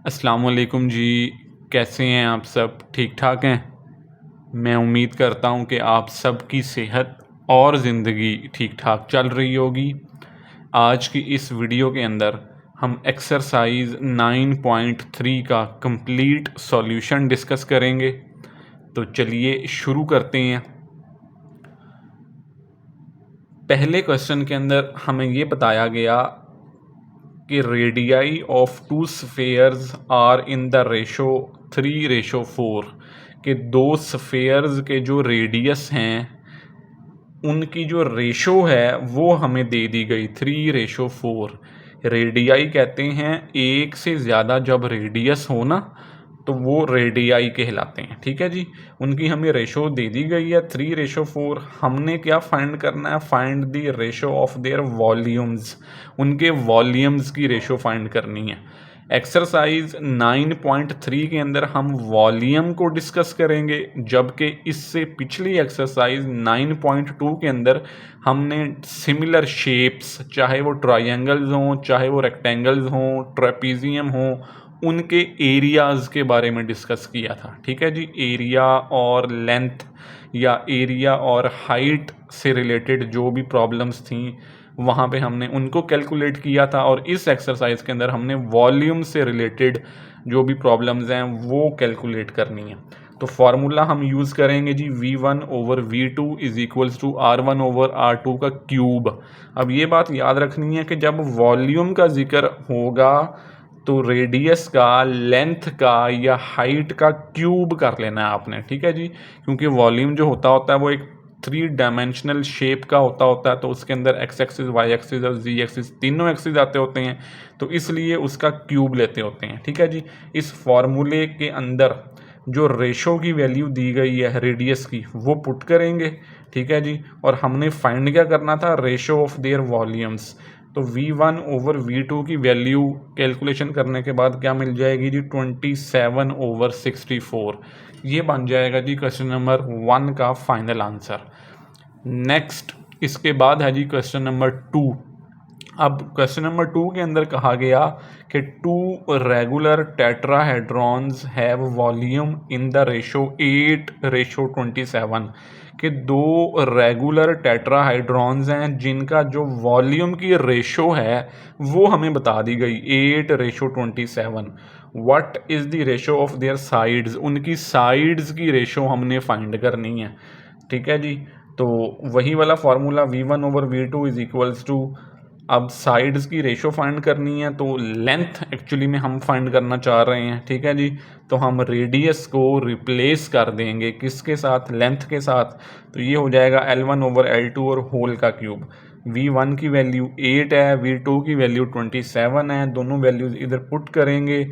अस्सलामुअलैकुम जी। कैसे हैं आप सब? ठीक ठाक हैं? मैं उम्मीद करता हूं कि आप सब की सेहत और ज़िंदगी ठीक ठाक चल रही होगी। आज की इस वीडियो के अंदर हम एक्सरसाइज 9.3 का कंप्लीट सॉल्यूशन डिस्कस करेंगे। तो चलिए शुरू करते हैं। पहले क्वेश्चन के अंदर हमें ये बताया गया कि radii of two spheres are in the ratio 3:4 के दो स्फेयर्स के जो रेडियस हैं उनकी जो रेशो है वो हमें दे दी गई 3:4। रेडियाई कहते हैं एक से ज़्यादा जब रेडियस हो ना तो वो रेडियाई कहलाते हैं। ठीक है जी। उनकी हमें रेशो दे दी गई है 3:4। हमने क्या फाइंड करना है? Find the ratio of there volumes. उनके वॉल्यूम्स की रेशो फाइंड करनी है। एक्सरसाइज 9.3 के अंदर हम वॉल्यूम को डिस्कस करेंगे, जबकि इससे पिछली एक्सरसाइज 9.2 के अंदर हमने सिमिलर शेप्स, चाहे वो ट्रायंगल्स हों, चाहे वो रेक्टेंगल्स हों, ट्रेपीजियम हों, उनके एरियाज़ के बारे में डिस्कस किया था। ठीक है जी। एरिया और लेंथ या एरिया और हाइट से रिलेटेड जो भी प्रॉब्लम्स थी वहाँ पे हमने उनको कैलकुलेट किया था, और इस एक्सरसाइज के अंदर हमने वॉल्यूम से रिलेटेड जो भी प्रॉब्लम्स हैं वो कैलकुलेट करनी है। तो फार्मूला हम यूज़ करेंगे जी V1/V2 is equals to R1/R2 का क्यूब। अब ये बात याद रखनी है कि जब वॉल्यूम का जिक्र होगा तो रेडियस का, लेंथ का या हाइट का क्यूब कर लेना है आपने। ठीक है जी। क्योंकि वॉल्यूम जो होता है वो एक 3 डायमेंशनल शेप का होता है, तो उसके अंदर एक्स एक्सिस, वाई एक्सिस और जी एक्सिस तीनों एक्सिस आते होते हैं, तो इसलिए उसका क्यूब लेते होते हैं। ठीक है जी। इस फॉर्मूले के अंदर जो रेशो की वैल्यू दी गई है रेडियस की वो पुट करेंगे। ठीक है जी। और हमने फाइंड क्या करना था? Ratio of there volumes. तो V1/V2 की वैल्यू कैलकुलेशन करने के बाद क्या मिल जाएगी जी? 27/64। ये बन जाएगा जी क्वेश्चन नंबर 1 का फाइनल आंसर। नेक्स्ट इसके बाद है जी क्वेश्चन नंबर 2। अब क्वेश्चन नंबर 2 के अंदर कहा गया कि 2 regular tetrahedrons have volume in the ratio 8:27 के दो रेगुलर टेट्राहाइड्रॉन्स हैं जिनका जो वॉल्यूम की रेशो है वो हमें बता दी गई 8:27। What is the ratio of their sides? उनकी साइड्स की रेशो हमने फाइंड करनी है। ठीक है जी। तो वही वाला formula V1/V2 is equals to, अब साइड्स की रेशो फाइंड करनी है तो लेंथ एक्चुअली में हम फाइंड करना चाह रहे हैं। ठीक है जी। तो हम रेडियस को रिप्लेस कर देंगे किसके साथ? लेंथ के साथ। तो ये हो जाएगा L1/L2 और होल का क्यूब। V1 की वैल्यू 8 है, V2 की वैल्यू 27 है। दोनों वैल्यूज़ इधर पुट करेंगे।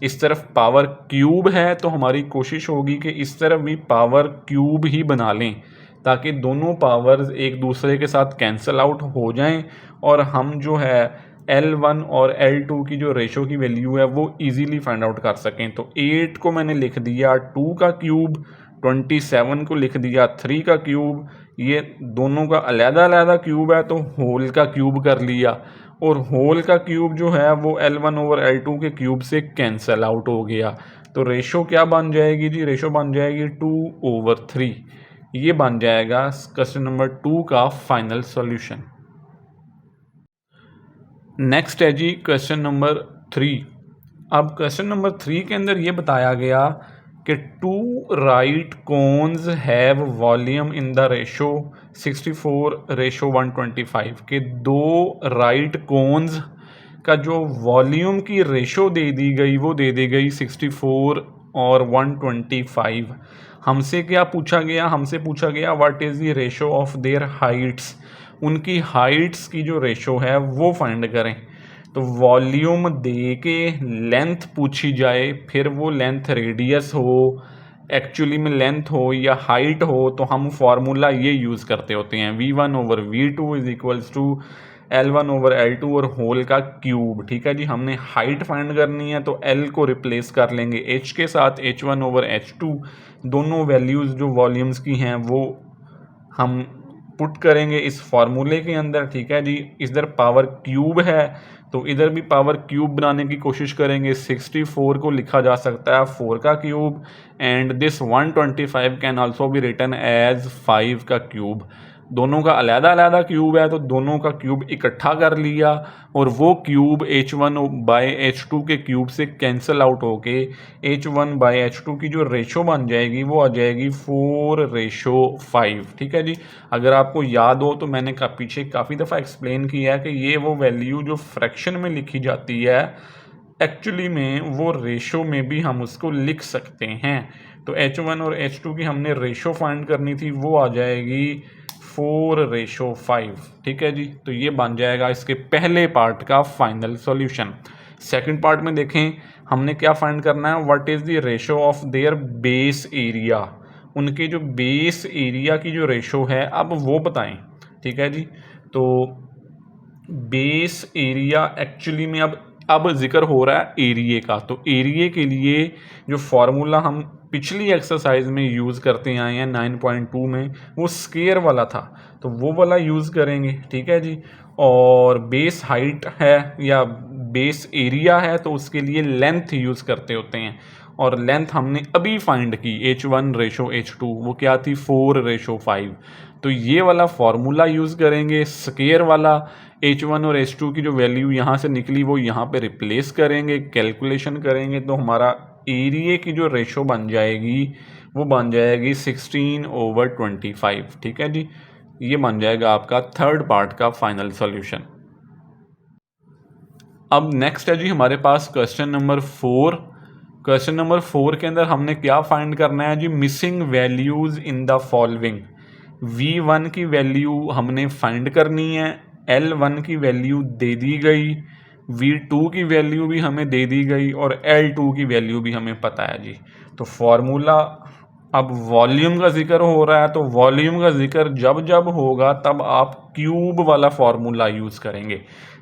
इस तरफ पावर क्यूब है तो हमारी कोशिश होगी कि इस तरफ भी पावर क्यूब ही बना लें, ताकि दोनों पावर्स एक दूसरे के साथ कैंसिल आउट हो जाएं और हम जो है L1 और L2 की जो रेशो की वैल्यू है वो इजीली फाइंड आउट कर सकें। तो 8 को मैंने लिख दिया 2 का क्यूब, 27 को लिख दिया 3 का क्यूब। ये दोनों का अलग-अलग क्यूब है तो होल का क्यूब कर लिया, और होल का क्यूब जो है वो L1/L2 के क्यूब से कैंसिल आउट हो गया। तो रेशो क्या बन जाएगी जी? रेशो बन जाएगी 2/3। ये बन जाएगा क्वेश्चन नंबर 2 का फाइनल सॉल्यूशन। नेक्स्ट है जी क्वेश्चन नंबर 3। अब क्वेश्चन नंबर 3 के अंदर ये बताया गया कि 2 right cones have volume in the ratio 64:125 के दो राइट कोन्स का जो वॉल्यूम की रेशो दे दी गई वो दे दी गई 64 और 125। हमसे क्या पूछा गया? हमसे पूछा गया what is the ratio of there Heights. उनकी हाइट्स की जो रेशो है वो फाइंड करें। तो वॉल्यूम दे के लेंथ पूछी जाए, फिर वो लेंथ रेडियस हो, एक्चुअली में लेंथ हो या हाइट हो, तो हम फार्मूला ये यूज़ करते होते हैं V1/V2 is equals to L1/L2 और होल का क्यूब। ठीक है जी। हमने हाइट फाइंड करनी है तो L को रिप्लेस कर लेंगे H के साथ, H1/H2। दोनों वैल्यूज़ जो वॉल्यूम्स की हैं वो हम पुट करेंगे इस फार्मूले के अंदर, ठीक है जी। इधर पावर क्यूब है तो इधर भी पावर क्यूब बनाने की कोशिश करेंगे। 64 को लिखा जा सकता है 4 का cube, and this 125 can also be written as 5 का क्यूब। दोनों का अलग अलग क्यूब है तो दोनों का क्यूब इकट्ठा कर लिया, और वो क्यूब h1 बाय h2 के क्यूब से कैंसिल आउट होके h1 बाय h2 की जो रेशो बन जाएगी वो आ जाएगी 4:5, ठीक है जी। अगर आपको याद हो तो मैंने पीछे काफ़ी दफ़ा एक्सप्लेन किया है कि ये वो वैल्यू जो फ्रैक्शन में लिखी जाती है एक्चुअली में वो रेशो में भी हम उसको लिख सकते हैं। तो h1 और h2 की हमने रेशो फाइंड करनी थी, वो आ जाएगी 4:5, ठीक है जी। तो ये बन जाएगा इसके पहले पार्ट का फाइनल सॉल्यूशन। सेकंड पार्ट में देखें हमने क्या फाइंड करना है, what is the ratio of there base area. उनके जो बेस एरिया की जो रेशो है अब वो बताएं, ठीक है जी। तो बेस एरिया एक्चुअली में अब जिक्र हो रहा है एरिए का, तो एरिए के लिए जो फॉर्मूला हम पिछली एक्सरसाइज में यूज़ करते आए हैं 9.2 में, वो स्केयर वाला था तो वो वाला यूज़ करेंगे, ठीक है जी। और बेस हाइट है या बेस एरिया है तो उसके लिए लेंथ यूज़ करते होते हैं, और लेंथ हमने अभी फाइंड की h1:h2, वो क्या थी 4:5। तो ये वाला फॉर्मूला यूज़ करेंगे स्केयर वाला। h1 और h2 की जो वैल्यू यहाँ से निकली वो यहाँ पे रिप्लेस करेंगे, कैलकुलेशन करेंगे तो हमारा एरिया की जो रेशो बन जाएगी वो बन जाएगी 16/25, ठीक है जी। ये बन जाएगा आपका थर्ड पार्ट का फाइनल सॉल्यूशन। अब नेक्स्ट है जी हमारे पास क्वेश्चन नंबर 4। क्वेश्चन नंबर 4 के अंदर हमने क्या फाइंड करना है जी, missing values in the following. v1 की वैल्यू हमने फाइंड करनी है, l1 की वैल्यू दे दी गई, v2 की वैल्यू भी हमें दे दी गई, और l2 की वैल्यू भी हमें पता है जी। तो फॉर्मूला, अब वॉल्यूम का जिक्र हो रहा है तो वॉल्यूम का जिक्र जब जब होगा तब आप क्यूब वाला फॉर्मूला यूज़ करेंगे।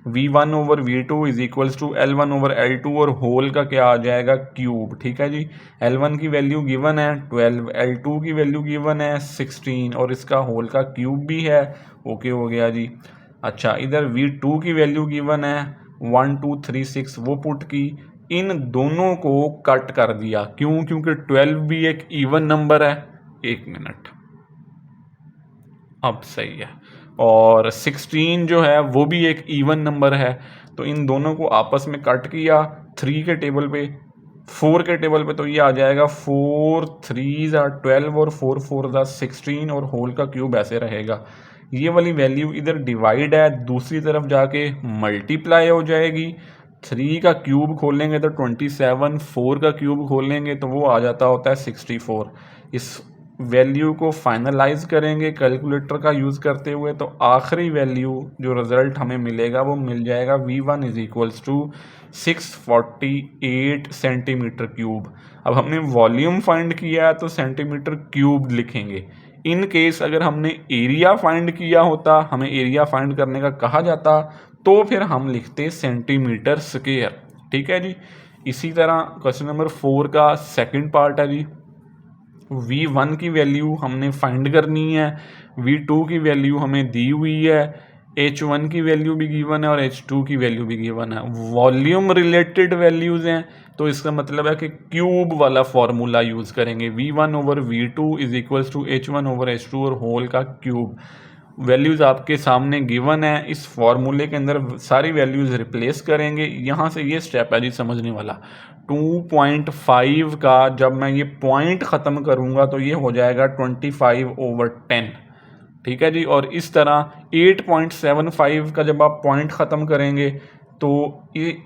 v1/v2 is equals to l1/l2, और होल का क्या आ जाएगा क्यूब, ठीक है जी। l1 की वैल्यू गिवन है 12, l2 की वैल्यू गिवन है 16, और इसका होल का क्यूब भी है। ओके हो गया जी। अच्छा, इधर v2 की वैल्यू गिवन है 1 2 3 6, वो पुट की, इन दोनों को कट कर दिया, क्यों? क्योंकि 12 भी एक इवन नंबर है। एक मिनट, अब सही है। और 16 जो है वो भी एक इवन नंबर है, तो इन दोनों को आपस में कट किया 3 के टेबल पे, 4 के टेबल पे, तो ये आ जाएगा 4 3s are 12 और 4 4s are 16, और होल का क्यूब ऐसे रहेगा। ये वाली वैल्यू इधर डिवाइड है, दूसरी तरफ जाके मल्टीप्लाई हो जाएगी। 3 का क्यूब खोलेंगे तो 27, 4 का क्यूब खोलेंगे तो वो आ जाता होता है 64। इस वैल्यू को फाइनलाइज करेंगे कैलकुलेटर का यूज़ करते हुए, तो आखिरी वैल्यू जो रिज़ल्ट हमें मिलेगा वो मिल जाएगा v1 is equals to 648 centimetre cube. अब हमने वॉल्यूम फाइंड किया है तो सेंटीमीटर क्यूब लिखेंगे। इन केस अगर हमने एरिया फाइंड किया होता, हमें एरिया फाइंड करने का कहा जाता, तो फिर हम लिखते सेंटीमीटर स्क्वायर, ठीक है जी। इसी तरह क्वेश्चन नंबर 4 का सेकंड पार्ट है जी, v1 की वैल्यू हमने फाइंड करनी है, v2 की वैल्यू हमें दी हुई है, h1 की वैल्यू भी गिवन है और h2 की वैल्यू भी गिवन है। वॉल्यूम रिलेटेड वैल्यूज़ हैं तो इसका मतलब है कि क्यूब वाला फॉर्मूला यूज़ करेंगे, v1/v2 is equals to h1/h2 और होल का क्यूब। वैल्यूज़ आपके सामने गिवन है, इस फॉर्मूले के अंदर सारी वैल्यूज़ रिप्लेस करेंगे। यहाँ से ये स्टेप है जी समझने वाला। 2.5 का जब मैं ये पॉइंट ख़त्म करूँगा तो ये हो जाएगा 25/10, ठीक है जी। और इस तरह 8.75 का जब आप पॉइंट ख़त्म करेंगे तो ये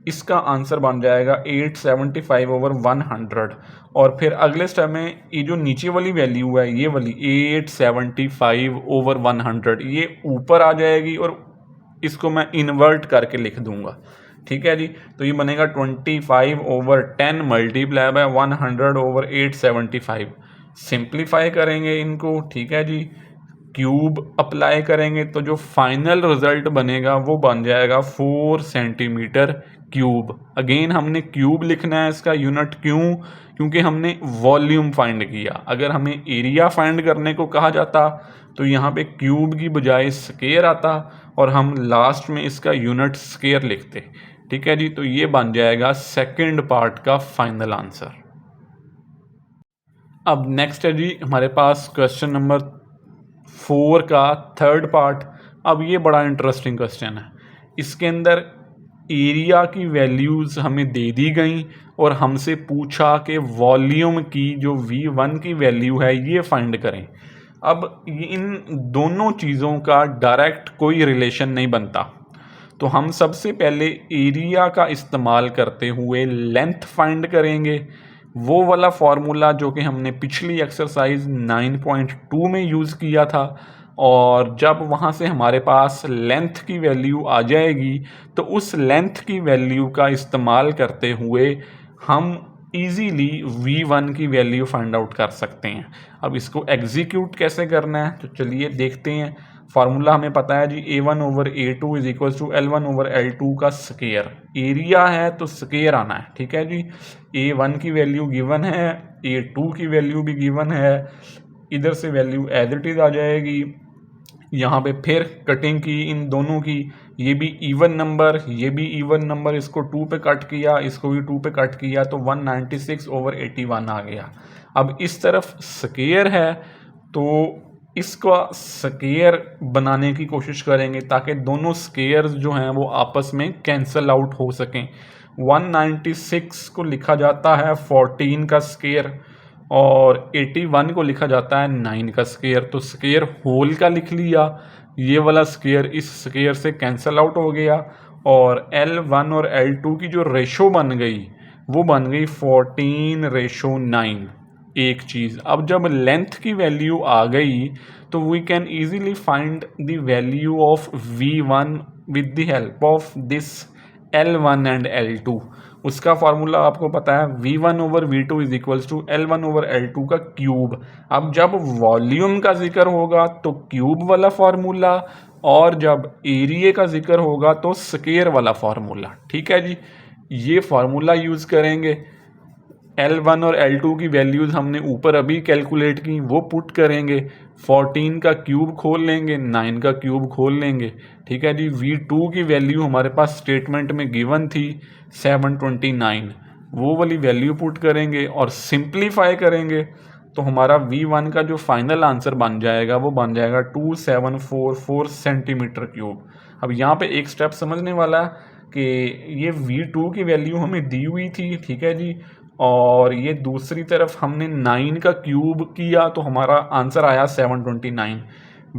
इसका आंसर बन जाएगा 875/100। और फिर अगले स्टेप में ये जो नीचे वाली वैल्यू है ये वाली 875/100 ये ऊपर आ जाएगी, और इसको मैं इन्वर्ट करके लिख दूंगा, ठीक है जी। तो ये बनेगा 25/10 मल्टीप्लाई बाय 100/875। सिंप्लीफाई करेंगे इनको, ठीक है जी, क्यूब अप्लाई करेंगे तो जो फाइनल रिजल्ट बनेगा वो बन जाएगा 4 सेंटीमीटर क्यूब। अगेन हमने क्यूब लिखना है, इसका यूनिट क्यों? क्योंकि हमने वॉल्यूम फाइंड किया। अगर हमें एरिया फाइंड करने को कहा जाता तो यहाँ पे क्यूब की बजाय स्क्वायर आता और हम लास्ट में इसका यूनिट स्क्वायर लिखते। ठीक है जी, तो ये बन जाएगा सेकंड पार्ट का फाइनल आंसर। अब नेक्स्ट है जी हमारे पास क्वेश्चन नंबर 4 का थर्ड पार्ट। अब ये बड़ा इंटरेस्टिंग क्वेश्चन है। इसके अंदर एरिया की वैल्यूज़ हमें दे दी गई और हमसे पूछा कि वॉल्यूम की जो V1 की वैल्यू है ये फाइंड करें। अब इन दोनों चीज़ों का डायरेक्ट कोई रिलेशन नहीं बनता, तो हम सबसे पहले एरिया का इस्तेमाल करते हुए लेंथ फाइंड करेंगे। वो वाला फार्मूला जो कि हमने पिछली एक्सरसाइज 9.2 में यूज़ किया था, और जब वहाँ से हमारे पास लेंथ की वैल्यू आ जाएगी तो उस लेंथ की वैल्यू का इस्तेमाल करते हुए हम इजीली V1 की वैल्यू फाइंड आउट कर सकते हैं। अब इसको एग्जीक्यूट कैसे करना है तो चलिए देखते हैं। फार्मूला हमें पता है जी, A1/A2 is equal to L1/L2 का स्क्वायर। एरिया है तो स्क्वायर आना है। ठीक है जी, A1 की वैल्यू गिवन है, A2 की वैल्यू भी गिवन है, इधर से वैल्यू एज इट इज आ जाएगी। यहाँ पे फिर कटिंग की इन दोनों की, ये भी इवन नंबर, ये भी इवन नंबर, इसको 2 पे कट किया, इसको भी 2 पे कट किया, तो 196/81 आ गया। अब इस तरफ स्क्वायर है तो इसका स्क्वायर बनाने की कोशिश करेंगे ताकि दोनों स्क्वायर्स जो हैं वो आपस में कैंसल आउट हो सकें। 196 को लिखा जाता है 14 का स्क्वायर और 81 को लिखा जाता है 9 का स्क्वायर। तो स्क्वायर होल का लिख लिया, ये वाला स्क्वायर इस स्क्वायर से कैंसल आउट हो गया और L1 और L2 की जो रेशो बन गई वो बन गई 14:9। एक चीज़, अब जब लेंथ की वैल्यू आ गई तो we can easily find the value of V1 with the help of this L1 and L2। उसका फार्मूला आपको पता है, V1/V2 is equals to L1/L2 का क्यूब। अब जब वॉल्यूम का जिक्र होगा तो क्यूब वाला फार्मूला, और जब एरिया का जिक्र होगा तो स्क्वायर वाला फार्मूला। ठीक है जी, ये फार्मूला यूज़ करेंगे। L1 और L2 की वैल्यूज़ हमने ऊपर अभी कैलकुलेट की, वो पुट करेंगे। 14 का क्यूब खोल लेंगे, 9 का क्यूब खोल लेंगे। ठीक है जी, V2 की वैल्यू हमारे पास स्टेटमेंट में गिवन थी 729, वो वाली वैल्यू पुट करेंगे और सिंप्लीफाई करेंगे तो हमारा V1 का जो फाइनल आंसर बन जाएगा वो बन जाएगा 2744 सेंटीमीटर क्यूब। अब यहाँ पे एक स्टेप समझने वाला है कि ये V2 की वैल्यू हमें दी हुई थी। ठीक है जी, और ये दूसरी तरफ हमने 9 का क्यूब किया तो हमारा आंसर आया 729।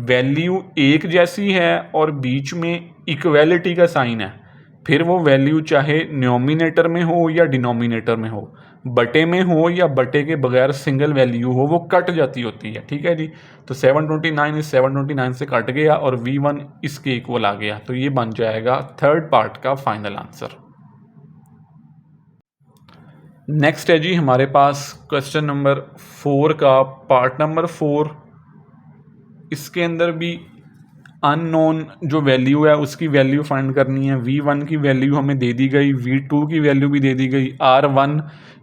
वैल्यू एक जैसी है और बीच में इक्वेलिटी का साइन है, फिर वो वैल्यू चाहे न्यूमिनेटर में हो या डिनोमिनेटर में हो, बटे में हो या बटे के बगैर सिंगल वैल्यू हो, वो कट जाती होती है। ठीक है जी, तो 729 इस 729 से कट गया और V1 इसके इक्वल आ गया, तो ये बन जाएगा थर्ड पार्ट का फाइनल आंसर। नेक्स्ट है जी हमारे पास क्वेश्चन नंबर 4 का पार्ट नंबर 4। इसके अंदर भी अननोन जो वैल्यू है उसकी वैल्यू फाइंड करनी है। V1 की वैल्यू हमें दे दी गई, V2 की वैल्यू भी दे दी गई, R1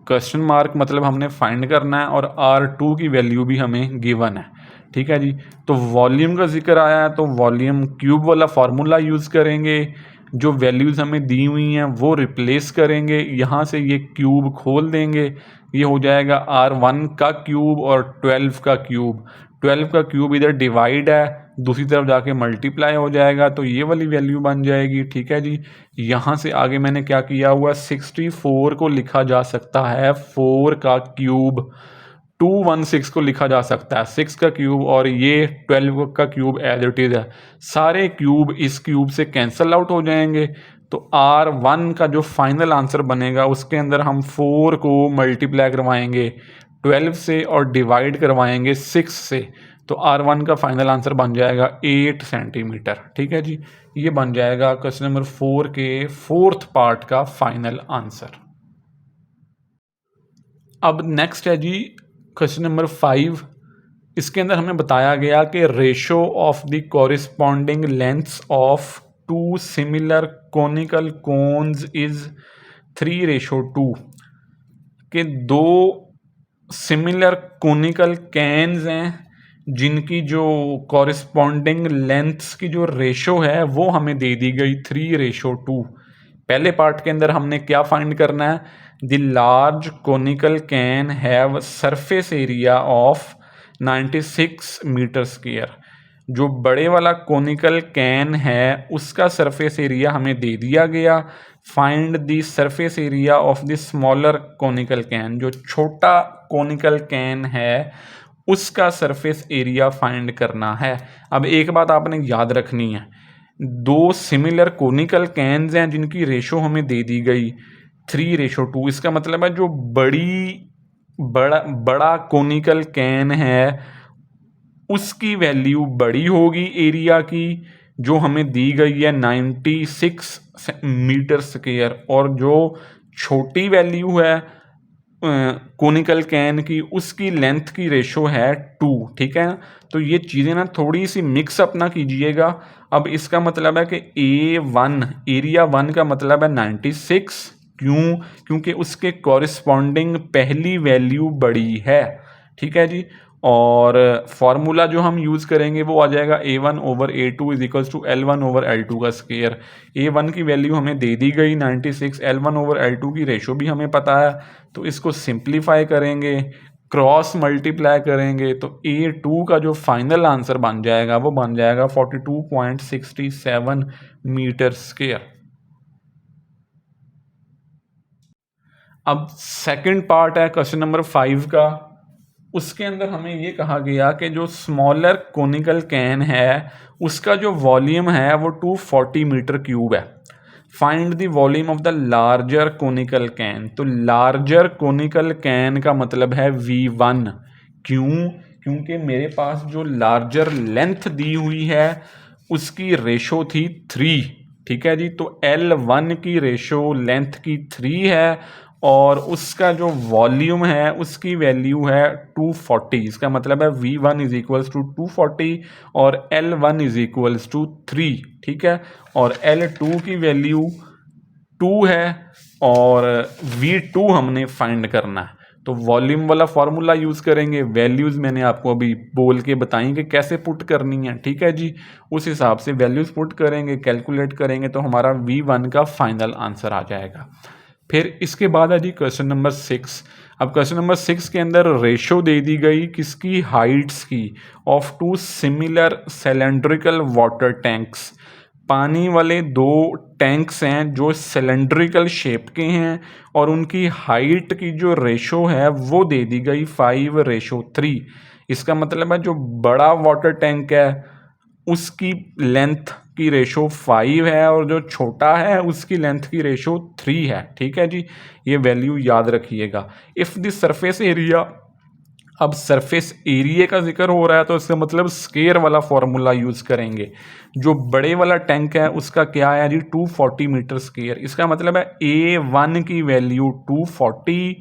क्वेश्चन मार्क मतलब हमने फाइंड करना है और R2 की वैल्यू भी हमें गिवन है। ठीक है जी, तो वॉल्यूम का जिक्र आया है तो वॉल्यूम क्यूब वाला फार्मूला यूज़ करेंगे। जो वैल्यूज़ हमें दी हुई हैं वो रिप्लेस करेंगे, यहाँ से ये क्यूब खोल देंगे, ये हो जाएगा R1 का क्यूब और 12 का क्यूब। 12 का क्यूब इधर डिवाइड है, दूसरी तरफ जाके मल्टीप्लाई हो जाएगा तो ये वाली वैल्यू बन जाएगी। ठीक है जी, यहाँ से आगे मैंने क्या किया हुआ, 64 को लिखा जा सकता है 4 का क्यूब, 216 को लिखा जा सकता है 6 का क्यूब, और ये 12 का क्यूब एज इट इज है। सारे क्यूब इस क्यूब से कैंसल आउट हो जाएंगे तो R1 का जो फाइनल आंसर बनेगा उसके अंदर हम 4 को मल्टीप्लाई करवाएंगे 12 से और डिवाइड करवाएंगे 6 से, तो R1 का फाइनल आंसर बन जाएगा 8 सेंटीमीटर। ठीक है जी, ये बन जाएगा क्वेश्चन नंबर 4 के फोर्थ पार्ट का फाइनल आंसर। अब नेक्स्ट है जी क्वेश्चन नंबर 5। इसके अंदर हमें बताया गया कि ratio of the corresponding lengths of two similar conical cones is 3:2 के दो सिमिलर कोनिकल कैन्स हैं जिनकी जो कॉरिस्पॉन्डिंग लेंथ्स की जो रेशो है वो हमें दे दी गई 3:2। पहले पार्ट के अंदर हमने क्या फाइंड करना है, the large conical can have surface area of 96 metre square. जो बड़े वाला कोनिकल कैन है उसका सरफेस एरिया हमें दे दिया गया। Find the surface area of the smaller conical can, जो छोटा कोनिकल कैन है उसका सरफेस एरिया फाइंड करना है। अब एक बात आपने याद रखनी है, दो सिमिलर कोनिकल कैन्स हैं जिनकी रेशो हमें दे दी गई 3:2। इसका मतलब है जो बड़ा कोनिकल कैन है उसकी वैल्यू बड़ी होगी एरिया की, जो हमें दी गई है 96 मीटर स्क्वायर, और जो छोटी वैल्यू है कोनिकल कैन की उसकी लेंथ की रेशो है 2। ठीक है, तो ये चीज़ें ना थोड़ी सी मिक्सअप ना कीजिएगा। अब इसका मतलब है कि A1 एरिया 1 का मतलब है 96, क्यों, क्योंकि उसके कॉरिस्पॉन्डिंग पहली वैल्यू बड़ी है। ठीक है जी, और फॉर्मूला जो हम यूज़ करेंगे वो आ जाएगा A1/A2 is equals to L1/L2 का स्क्वायर। A1 की वैल्यू हमें दे दी गई 96, L1/L2 की रेशो भी हमें पता है, तो इसको सिंप्लीफाई करेंगे, क्रॉस मल्टीप्लाई करेंगे, तो A2 का जो फाइनल आंसर बन जाएगा वो बन जाएगा 42.67 मीटर स्क्वायर। अब सेकंड पार्ट है क्वेश्चन नंबर 5 का। उसके अंदर हमें ये कहा गया कि जो स्मॉलर कोनिकल कैन है उसका जो वॉल्यूम है वो 240 मीटर क्यूब है। Find the volume of the larger conical can. तो लार्जर कोनिकल कैन का मतलब है V1। क्यों, क्योंकि मेरे पास जो लार्जर लेंथ दी हुई है उसकी रेशो थी 3। ठीक है जी, तो L1 की रेशो लेंथ की 3 है और उसका जो वॉल्यूम है उसकी वैल्यू है 240। इसका मतलब है V1 इज इक्वल्स टू 240 और L1 इज इक्वल्स टू 3। ठीक है, और L2 की वैल्यू 2 है और V2 हमने फाइंड करना है, तो वॉल्यूम वाला फॉर्मूला यूज़ करेंगे। वैल्यूज़ मैंने आपको अभी बोल के बताई कि कैसे पुट करनी है। ठीक है जी, उस हिसाब से वैल्यूज़ पुट करेंगे, कैलकुलेट करेंगे, तो हमारा V1 का फाइनल आंसर आ जाएगा। फिर इसके बाद है जी क्वेश्चन नंबर 6। अब क्वेश्चन नंबर 6 के अंदर रेशो दे दी गई किसकी, हाइट्स की, of 2 similar cylindrical water tanks. पानी वाले दो टैंक्स हैं जो सिलेंड्रिकल शेप के हैं और उनकी हाइट की जो रेशो है वो दे दी गई 5:3। इसका मतलब है जो बड़ा वाटर टैंक है उसकी लेंथ की रेशो 5 है और जो छोटा है उसकी लेंथ की रेशो 3 है। ठीक है जी, ये वैल्यू याद रखिएगा। इफ़ द सरफेस एरिया, अब सरफेस एरिया का जिक्र हो रहा है तो इसका मतलब स्क्वायर वाला फॉर्मूला यूज़ करेंगे। जो बड़े वाला टैंक है उसका क्या है जी, 240 मीटर स्क्वायर। इसका मतलब है A1 की वैल्यू 240,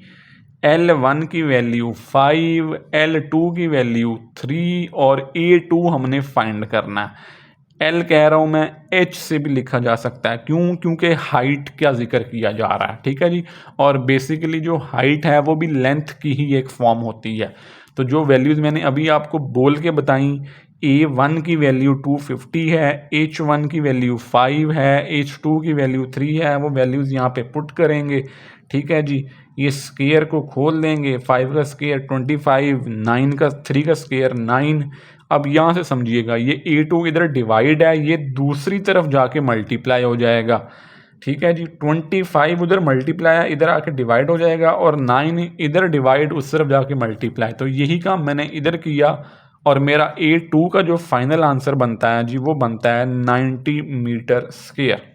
L1 की वैल्यू 5, L2 की वैल्यू 3 और A2 हमने फाइंड करना है। L कह रहा हूँ मैं, H से भी लिखा जा सकता है, क्यों, क्योंकि हाइट का जिक्र किया जा रहा है। ठीक है जी, और बेसिकली जो हाइट है वो भी लेंथ की ही एक फॉर्म होती है। तो जो वैल्यूज़ मैंने अभी आपको बोल के बताई, A1 की वैल्यू 250 है, H1 की वैल्यू 5 है, H2 की वैल्यू 3 है, वो वैल्यूज़ यहाँ पे पुट करेंगे। ठीक है जी, ये स्क्वायर को खोल देंगे, 5 का स्क्वायर 25, 9 का 3 का स्क्वायर 9। अब यहाँ से समझिएगा ये A2 इधर डिवाइड है, ये दूसरी तरफ जाके मल्टीप्लाई हो जाएगा। ठीक है जी, 25 उधर मल्टीप्लाई है, इधर आके डिवाइड हो जाएगा और 9 इधर डिवाइड उस तरफ जाके मल्टीप्लाई। तो यही काम मैंने इधर किया और मेरा A2 का जो फाइनल आंसर बनता है जी वो बनता है 90 मीटर स्क्वायर।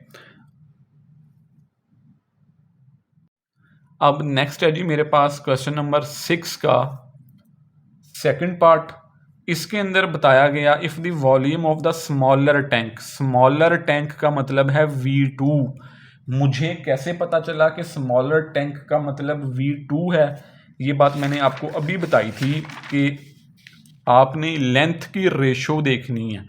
अब नेक्स्ट है जी मेरे पास क्वेश्चन नंबर 6 का सेकंड पार्ट। इसके अंदर बताया गया if the volume of the smaller tank, smaller tank का मतलब है V2। मुझे कैसे पता चला कि स्मॉलर टैंक का मतलब V2 है, ये बात मैंने आपको अभी बताई थी कि आपने लेंथ की रेशो देखनी है।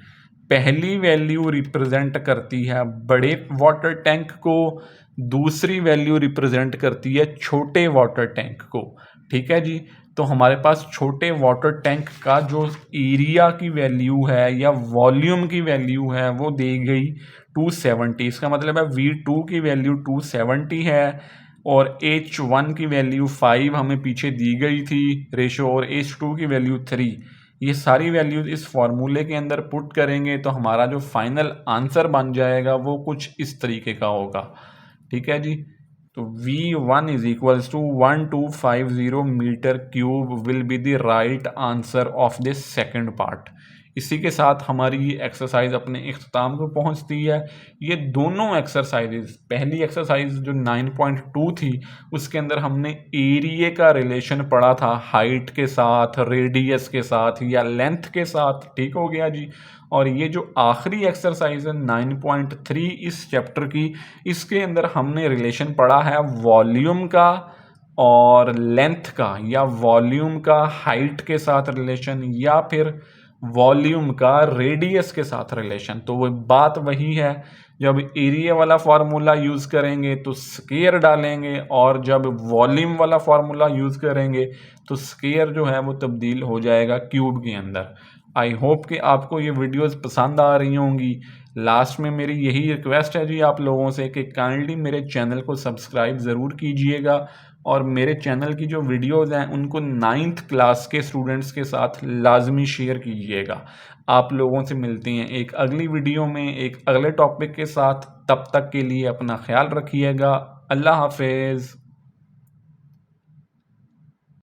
पहली वैल्यू रिप्रेजेंट करती है बड़े वाटर टैंक को, दूसरी वैल्यू रिप्रेजेंट करती है छोटे वाटर टैंक को। ठीक है जी। तो हमारे पास छोटे वाटर टैंक का जो एरिया की वैल्यू है या वॉल्यूम की वैल्यू है वो दी गई 270। इसका मतलब है V2 की वैल्यू 270 है और H1 की वैल्यू 5 हमें पीछे दी गई थी रेशो, और H2 की वैल्यू 3। ये सारी वैल्यूज इस फॉर्मूले के अंदर पुट करेंगे तो हमारा जो फाइनल आंसर बन जाएगा वो कुछ इस तरीके का होगा। ठीक है जी। तो V1 is equals to 1250 metre cube will be the right answer of this second part. इसी के साथ हमारी ये एक्सरसाइज अपने इख्तिताम को पहुंचती है। ये दोनों एक्सरसाइजेज, पहली एक्सरसाइज जो 9.2 थी उसके अंदर हमने एरिया का रिलेशन पढ़ा था हाइट के साथ, रेडियस के साथ या लेंथ के साथ। ठीक हो गया जी। और ये जो आखिरी एक्सरसाइज है 9.3 इस चैप्टर की, इसके अंदर हमने रिलेशन पढ़ा है वॉल्यूम का और लेंथ का, या वॉल्यूम का हाइट के साथ रिलेशन, या फिर वॉल्यूम का रेडियस के साथ रिलेशन। तो वो बात वही है, जब एरिया वाला फार्मूला यूज़ करेंगे तो स्क्वायर डालेंगे, और जब वॉल्यूम वाला फार्मूला यूज़ करेंगे तो स्क्वायर जो है वो तब्दील हो जाएगा क्यूब के अंदर। आई होप कि आपको ये वीडियोस पसंद आ रही होंगी। लास्ट में मेरी यही रिक्वेस्ट है जी आप लोगों से कि काइंडली मेरे चैनल को सब्सक्राइब ज़रूर कीजिएगा, और मेरे चैनल की जो वीडियोस हैं उनको 9th क्लास के स्टूडेंट्स के साथ लाजमी शेयर कीजिएगा। आप लोगों से मिलते हैं एक अगली वीडियो में एक अगले टॉपिक के साथ। तब तक के लिए अपना ख्याल रखिएगा। अल्लाह हाफिज़।